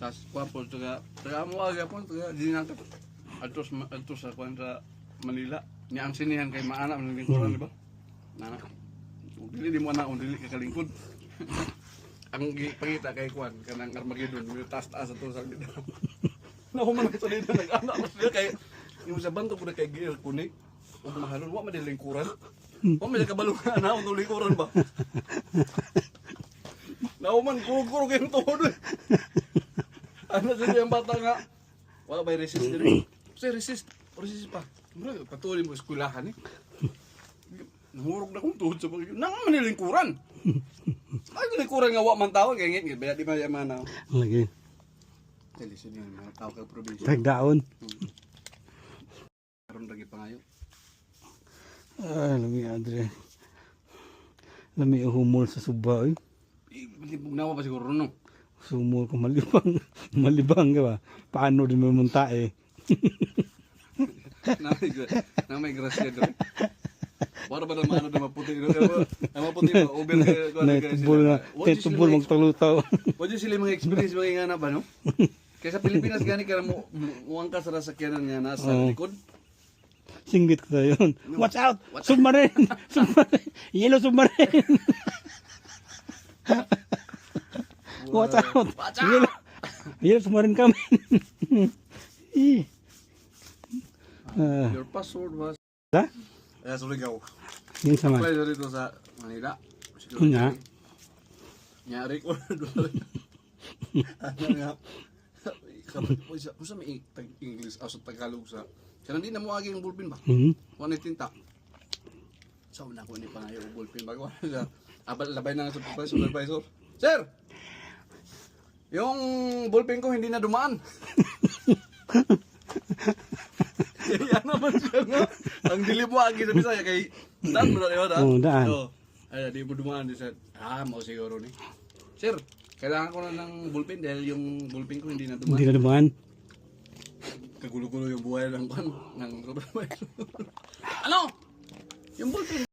tas kuwapo taga mo aga po taga dinata atos sa kuan sa Manila ni ang sinihan kay maana man lingkuran di ba nana dili di mo na dili ka kalingkod ang pangita kay kuan kanang Armageddon may taas-taas ato sa dito na human ka sa dito nag-ana mas sila kay yung sa bando ko kay gear kunik ug mahalon wa man lingkuran wa man kabalungan na ang lingkuran ba nauman kuro kayong tuhod ano sa yung bata nga wala ba resist din kasi resist pa patuloy mo eskwelahan namurog na kong tuhod sa pagkakas nang manilingkuran ay lingkuran nga wa man tawag kaya ngit di ba yung mga Lagi. dali sa mga tao kay probinsya Tagdaon. karon lagi pangayo Lami Andre. Lami humol sa suba oy. malibog na pa siguro no Sumol ko malibang. Malibang ka ba? Paano din mo munta eh? na may grasya doon para ba naman ano na maputi na maputi ba over Netball na. Netball magtalutaw. Wala sila mga experience mga nga na ba no? Kaya sa Pilipinas gani ka mo muang ka sa sasakyanan nga nasa likod. Singgit ko yun. Watch out! Submarine! Submarine! Yellow submarine! Watch out! Yellow submarine kami. Your password was Ha? Suligaw. Yun sa man. Apply na rito sa Manila. Nga. Nyari ko na doon. Ano nga. Kung sa may English o sa Tagalog sa kaya hindi na mo agi yung bullpen ba? Wala tinta. So na ko ni pangayo yung bullpen bago sa abal labay na nga sa supervisor. Sir! Yung bullpen ko hindi na dumaan. Kaya naman siya nga. Ang dilim mo agi sa Bisaya kay daan mo na kayo daan. Oo, daan. Ay, di mo dumaan. Di said, mau siguro ni. Sir, kailangan ko na ng bullpen dahil yung bullpen ko hindi na dumaan. Hindi na dumaan. Kagulo-gulo yung buhay ng supervisor. Ano? Yung bullpen